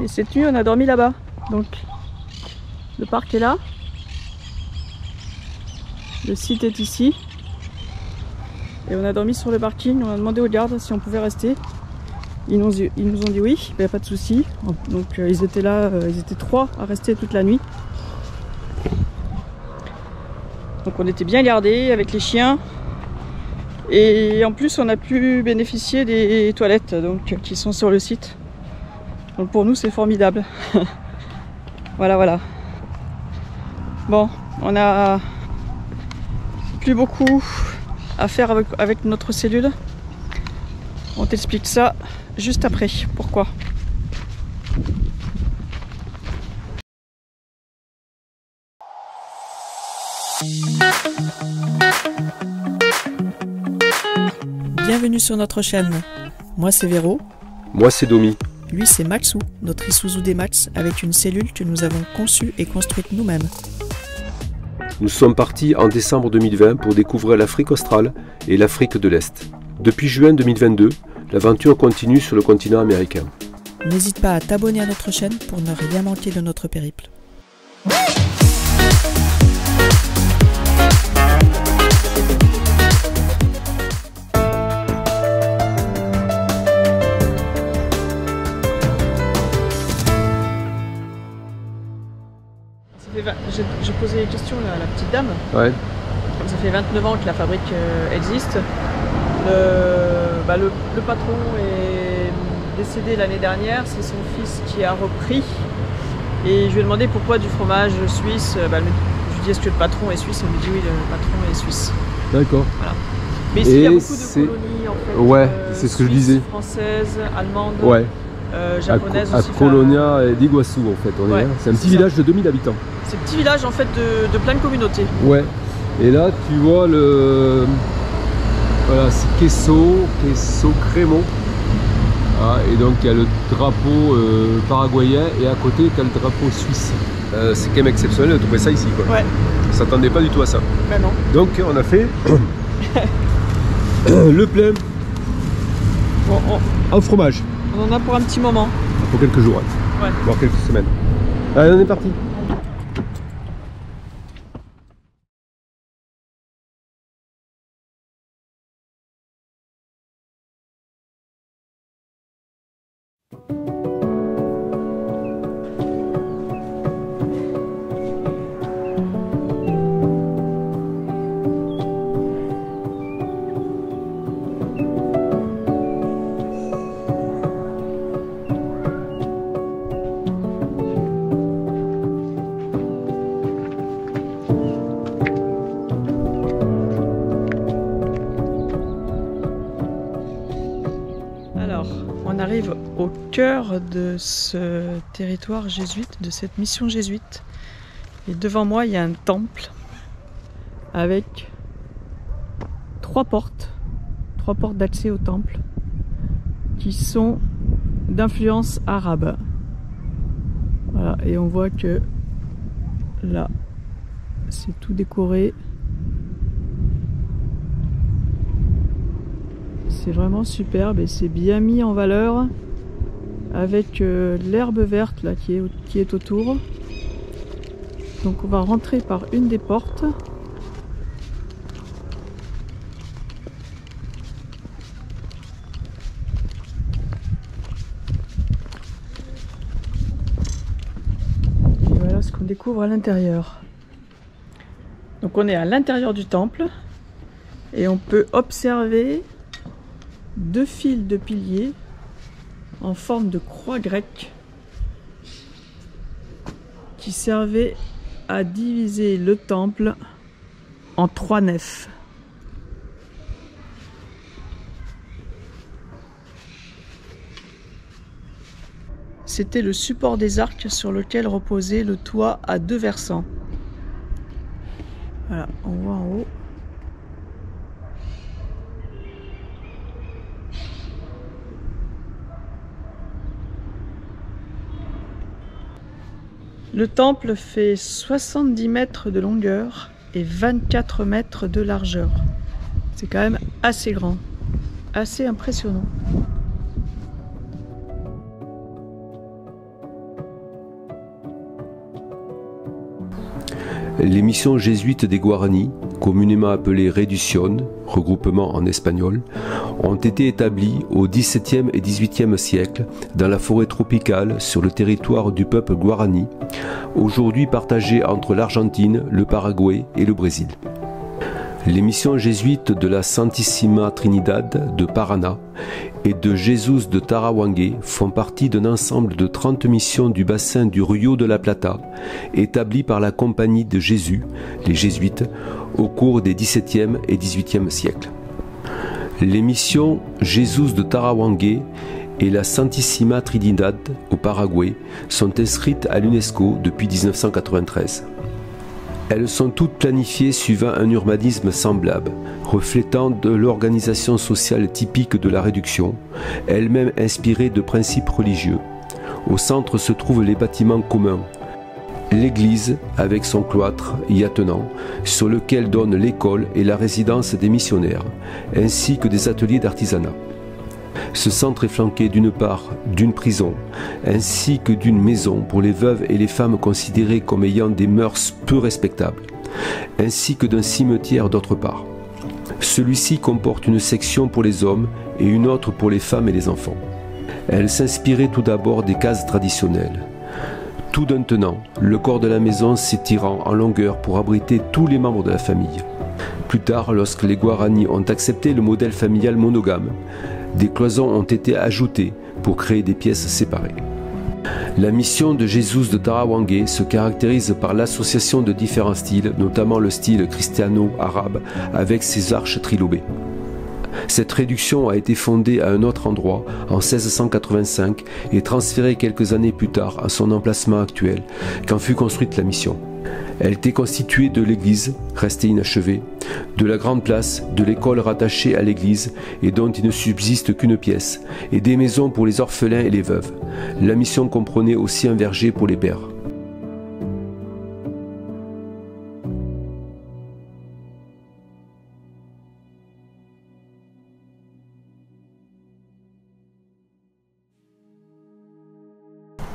Et cette nuit on a dormi là-bas. Donc le parc est là. Le site est ici. Et on a dormi sur le parking. On a demandé aux gardes si on pouvait rester. Ils nous ont dit oui, pas de souci. Donc ils étaient là, ils étaient 3 à rester toute la nuit. Donc on était bien gardés avec les chiens. Et en plus on a pu bénéficier des toilettes donc, qui sont sur le site. Donc pour nous c'est formidable. Voilà. Bon, on a plus beaucoup à faire avec notre cellule. On t'explique ça juste après. Pourquoi? Bienvenue sur notre chaîne. Moi c'est Véro. Moi c'est Domi. Lui c'est Maxou, notre Isuzu D-Max avec une cellule que nous avons conçue et construite nous-mêmes. Nous sommes partis en décembre 2020 pour découvrir l'Afrique australe et l'Afrique de l'Est. Depuis juin 2022, l'aventure continue sur le continent américain. N'hésite pas à t'abonner à notre chaîne pour ne rien manquer de notre périple. J'ai posé des questions à la petite dame. Ouais. Ça fait 29 ans que la fabrique existe. Le patron est décédé l'année dernière, c'est son fils qui a repris. Et je lui ai demandé pourquoi du fromage suisse. Je lui ai dit est-ce que le patron est suisse? Elle me dit oui, le patron est suisse. D'accord. Voilà. Mais ici il y a beaucoup de colonies en fait. Ouais, c'est ce que je disais. Françaises, allemandes. Ouais. Japonaise aussi. À Colonia et d'Iguassou en fait, c'est un petit village de 2000 habitants. C'est un petit village en fait de plein de communautés. Ouais, et là tu vois voilà, c'est Queso Crémont. Ah, et donc il y a le drapeau paraguayen et à côté tu as le drapeau suisse. C'est quand même exceptionnel de trouver ça ici quoi. Ouais. On s'attendait pas du tout à ça. Ben non. Donc on a fait le plein en fromage. On en a pour un petit moment. Pour quelques jours, ouais. Voire quelques semaines. Allez, on est parti. On arrive au cœur de ce territoire jésuite, de cette mission jésuite. Et devant moi, il y a un temple avec 3 portes d'accès au temple qui sont d'influence arabe. Voilà, et on voit que là, c'est tout décoré. C'est vraiment superbe et c'est bien mis en valeur avec l'herbe verte là, qui est autour. Donc on va rentrer par une des portes. Et voilà ce qu'on découvre à l'intérieur. Donc on est à l'intérieur du temple et on peut observer 2 fils de piliers en forme de croix grecque qui servaient à diviser le temple en 3 nefs. C'était le support des arcs sur lequel reposait le toit à 2 versants. Voilà, on voit en haut. Le temple fait 70 mètres de longueur et 24 mètres de largeur. C'est quand même assez grand, assez impressionnant. Les missions jésuites des Guarani, communément appelées Reducción, regroupement en espagnol, ont été établies au XVIIe et XVIIIe siècle dans la forêt tropicale sur le territoire du peuple Guarani, aujourd'hui partagé entre l'Argentine, le Paraguay et le Brésil. Les missions jésuites de la Santissima Trinidad de Paraná et de Jesús de Tarawangue font partie d'un ensemble de 30 missions du bassin du Rio de la Plata, établies par la Compagnie de Jésus, les jésuites, au cours des XVIIe et XVIIIe siècles. Les missions Jesús de Tarawangue et la Santissima Trinidad au Paraguay sont inscrites à l'UNESCO depuis 1993. Elles sont toutes planifiées suivant un urbanisme semblable, reflétant de l'organisation sociale typique de la réduction, elle-même inspirée de principes religieux. Au centre se trouvent les bâtiments communs. L'église, avec son cloître y attenant, sur lequel donnent l'école et la résidence des missionnaires, ainsi que des ateliers d'artisanat. Ce centre est flanqué d'une part d'une prison, ainsi que d'une maison pour les veuves et les femmes considérées comme ayant des mœurs peu respectables, ainsi que d'un cimetière d'autre part. Celui-ci comporte une section pour les hommes et une autre pour les femmes et les enfants. Elle s'inspirait tout d'abord des cases traditionnelles. Tout d'un tenant, le corps de la maison s'étirant en longueur pour abriter tous les membres de la famille. Plus tard, lorsque les Guarani ont accepté le modèle familial monogame, des cloisons ont été ajoutées pour créer des pièces séparées. La mission de Jesús de Tarawangue se caractérise par l'association de différents styles, notamment le style christiano-arabe avec ses arches trilobées. Cette réduction a été fondée à un autre endroit en 1685 et transférée quelques années plus tard à son emplacement actuel, quand fut construite la mission. Elle était constituée de l'église, restée inachevée, de la grande place, de l'école rattachée à l'église et dont il ne subsiste qu'une pièce, et des maisons pour les orphelins et les veuves. La mission comprenait aussi un verger pour les pères.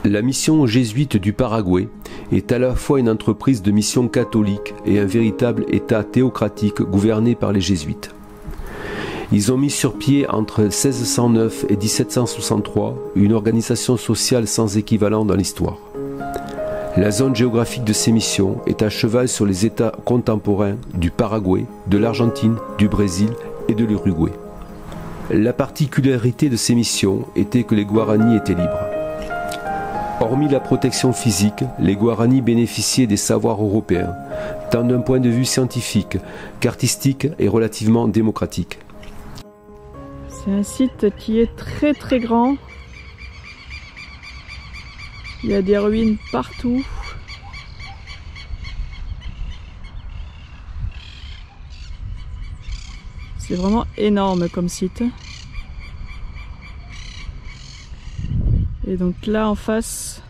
La mission jésuite du Paraguay est à la fois une entreprise de mission catholique et un véritable État théocratique gouverné par les jésuites. Ils ont mis sur pied entre 1609 et 1763 une organisation sociale sans équivalent dans l'histoire. La zone géographique de ces missions est à cheval sur les États contemporains du Paraguay, de l'Argentine, du Brésil et de l'Uruguay. La particularité de ces missions était que les Guarani étaient libres. Hormis la protection physique, les Guarani bénéficiaient des savoirs européens, tant d'un point de vue scientifique qu'artistique et relativement démocratique. C'est un site qui est très très grand. Il y a des ruines partout. C'est vraiment énorme comme site. Et donc là en face,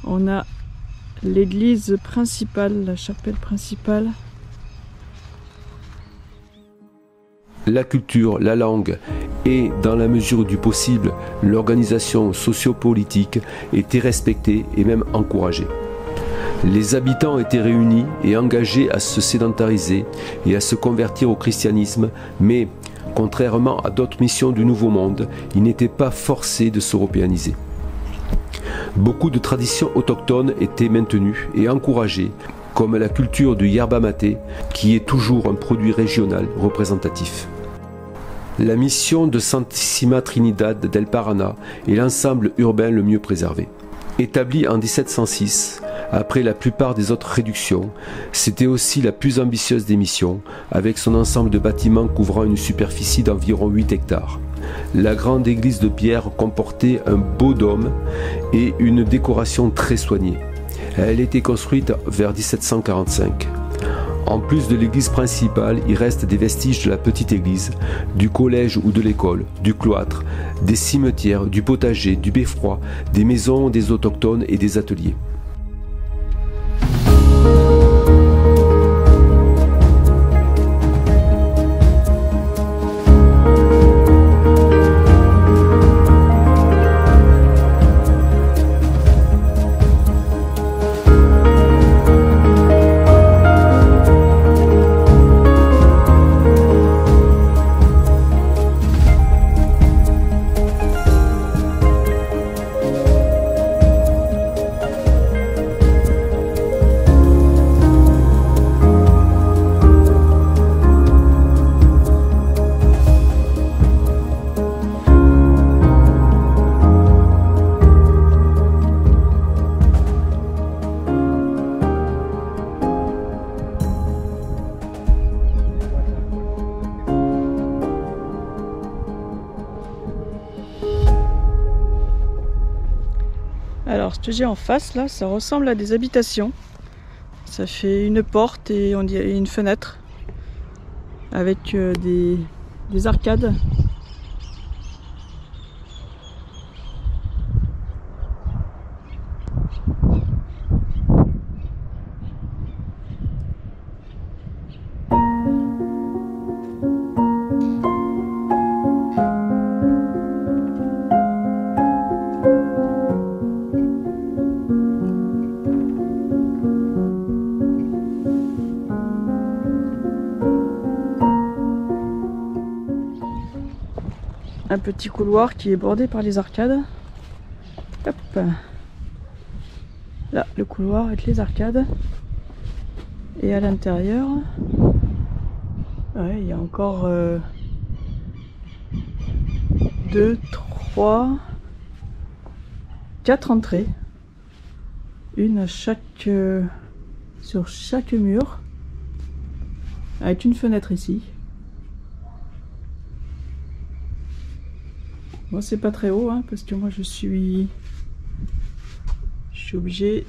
on a l'église principale, la chapelle principale. La culture, la langue et, dans la mesure du possible, l'organisation sociopolitique étaient respectées et même encouragées. Les habitants étaient réunis et engagés à se sédentariser et à se convertir au christianisme, mais contrairement à d'autres missions du Nouveau Monde, ils n'étaient pas forcés de s'européaniser. Beaucoup de traditions autochtones étaient maintenues et encouragées, comme la culture du yerba maté, qui est toujours un produit régional représentatif. La mission de Santissima Trinidad del Paraná est l'ensemble urbain le mieux préservé. Établie en 1706, après la plupart des autres réductions, c'était aussi la plus ambitieuse des missions, avec son ensemble de bâtiments couvrant une superficie d'environ 8 hectares. La grande église de pierre comportait un beau dôme et une décoration très soignée. Elle était construite vers 1745. En plus de l'église principale, il reste des vestiges de la petite église, du collège ou de l'école, du cloître, des cimetières, du potager, du beffroi, des maisons des autochtones et des ateliers. Alors, ce que j'ai en face, là, ça ressemble à des habitations. Ça fait une porte et on dirait une fenêtre avec des arcades. Un petit couloir qui est bordé par les arcades. Hop. Là, le couloir avec les arcades. Et à l'intérieur, ouais, il y a encore 2, 3, 4 entrées. Une à chaque, sur chaque mur. Avec une fenêtre ici. Moi, c'est pas très haut, hein, parce que moi je suis obligé,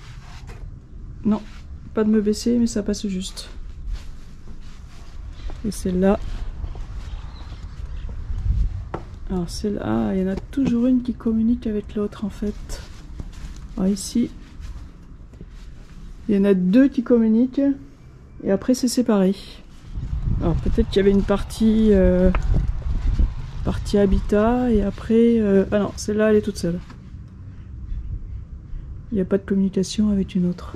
non, pas de me baisser, mais ça passe juste. Et celle-là, alors celle-là, il y en a toujours une qui communique avec l'autre en fait. Alors ici, il y en a 2 qui communiquent, et après c'est séparé. Alors peut-être qu'il y avait une partie habitat et après ah non, celle-là elle est toute seule, il n'y a pas de communication avec une autre.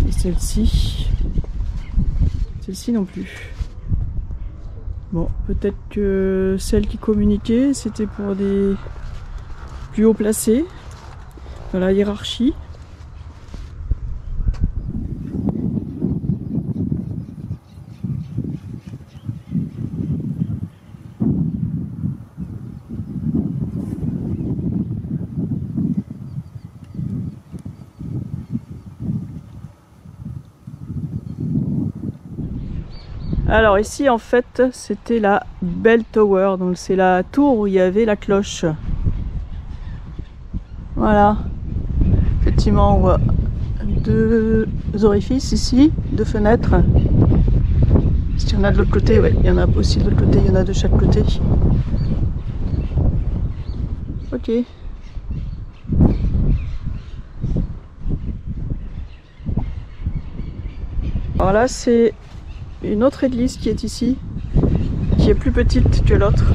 Et celle-ci non plus. Bon, peut-être que celle qui communiquait c'était pour des plus haut placés dans la hiérarchie. Alors ici en fait c'était la Bell Tower, donc c'est la tour où il y avait la cloche. Voilà, effectivement on voit 2 orifices ici, 2 fenêtres. S'il y en a de l'autre côté, ouais, il y en a aussi de l'autre côté, il y en a de chaque côté. Ok. Alors là c'est une autre église qui est ici, qui est plus petite que l'autre,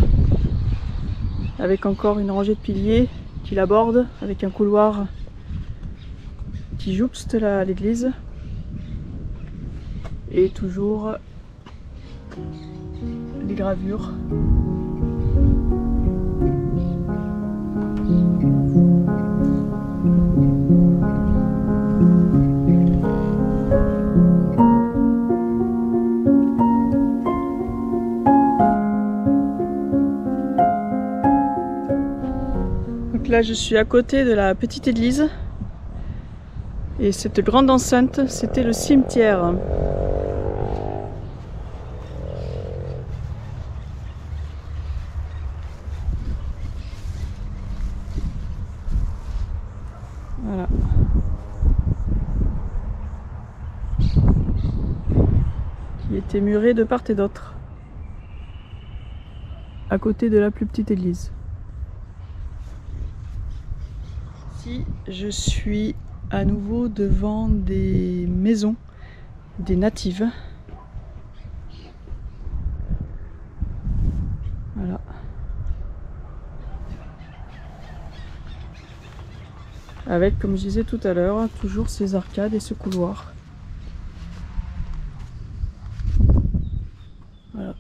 avec encore une rangée de piliers qui la borde, avec un couloir qui jouxte l'église, et toujours les gravures. Là je suis à côté de la petite église et cette grande enceinte c'était le cimetière. Voilà. Qui était muré de part et d'autre à côté de la plus petite église. Je suis à nouveau devant des maisons, des natives. Voilà. Avec, comme je disais tout à l'heure, toujours ces arcades et ce couloir. Voilà.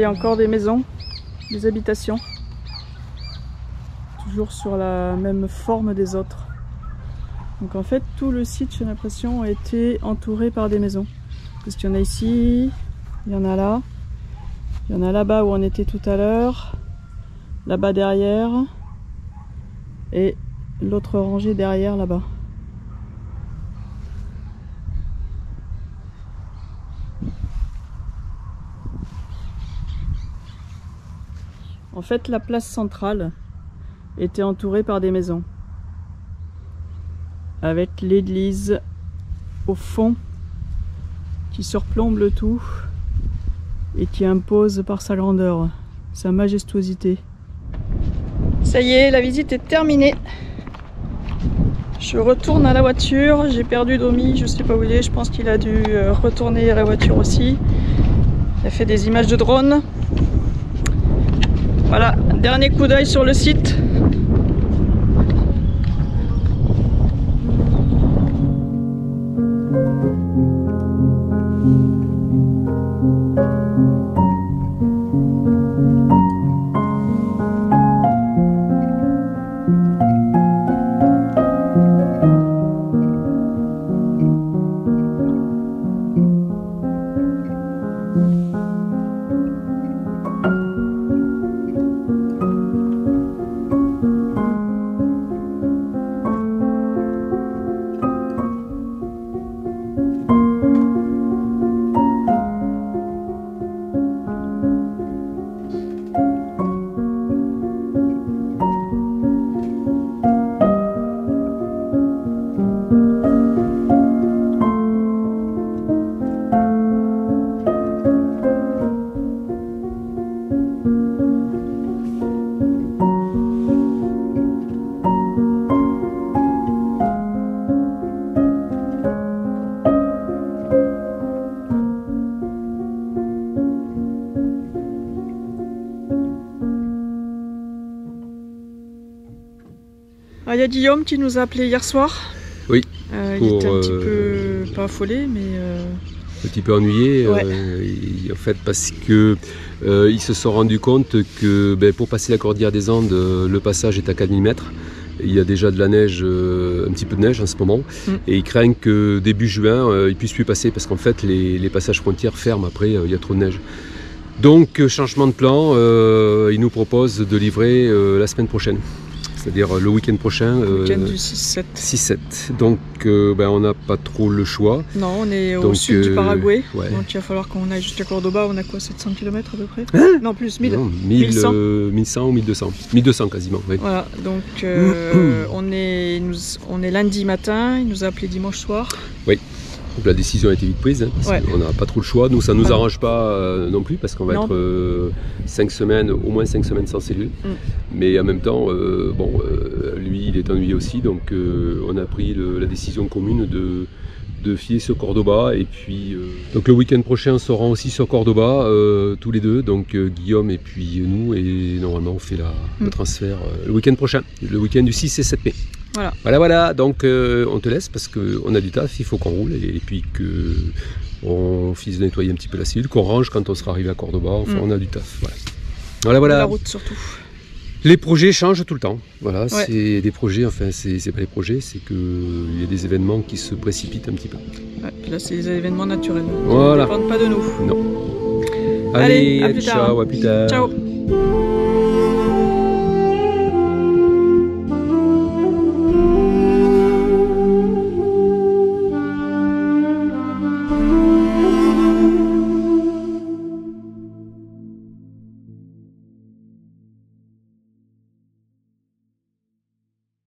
a encore des maisons, des habitations. Toujours sur la même forme des autres. Donc en fait, tout le site, j'ai l'impression, a été entouré par des maisons. Parce qu'il y en a ici, il y en a là, il y en a là-bas où on était tout à l'heure, là-bas derrière, et l'autre rangée derrière là-bas. En fait, la place centrale était entourée par des maisons, avec l'église au fond qui surplombe le tout et qui impose par sa grandeur, sa majestuosité. Ça y est, la visite est terminée. Je retourne à la voiture, j'ai perdu Domi, je sais pas où il est, je pense qu'il a dû retourner à la voiture aussi. Il a fait des images de drone. Voilà, dernier coup d'œil sur le site. Il y a Guillaume qui nous a appelé hier soir. Oui. Il était un petit peu, pas affolé, mais... Un petit peu ennuyé, ouais. En fait, parce que ils se sont rendus compte que pour passer la cordillère des Andes, le passage est à 4000 mètres. Il y a déjà de la neige, un petit peu de neige en ce moment, et ils craignent que début juin, ils ne puissent plus passer parce qu'en fait, les passages frontières ferment après, il y a trop de neige. Donc, changement de plan, ils nous proposent de livrer la semaine prochaine. C'est-à-dire le week-end prochain. Le week-end du 6-7. 6-7. Donc on n'a pas trop le choix. Non, on est au sud du Paraguay. Ouais. Donc il va falloir qu'on aille jusqu'à Cordoba. On a quoi, 700 km à peu près? Non, plus, 1000. Non, 1100. 1100 ou 1200. 1200 quasiment, oui. Voilà, donc on est lundi matin. Il nous a appelé dimanche soir. Oui. Donc la décision a été vite prise, hein, parce qu'on n'a pas trop le choix. Nous, ça ne nous arrange pas non plus, parce qu'on va être 5 semaines, au moins 5 semaines sans cellule. Mais en même temps, lui, il est ennuyé aussi, donc on a pris la décision commune de filer sur Cordoba. Et puis, donc le week-end prochain, on sera aussi sur Cordoba, tous les deux, donc Guillaume et puis nous, et normalement on fait le transfert le week-end prochain, le week-end du 6 et 7 mai. Voilà, donc on te laisse parce qu'on a du taf, il faut qu'on roule et puis qu'on finisse de nettoyer un petit peu la cellule, qu'on range quand on sera arrivé à Cordoba, enfin on a du taf. Voilà. La route surtout. Les projets changent tout le temps. Voilà, c'est des projets, enfin c'est pas des projets, c'est qu'il y a des événements qui se précipitent un petit peu. Ouais, puis là c'est des événements naturels. Voilà. Ils ne dépendent pas de nous. Non. Allez, à plus tard. Ciao, à plus tard. Ciao.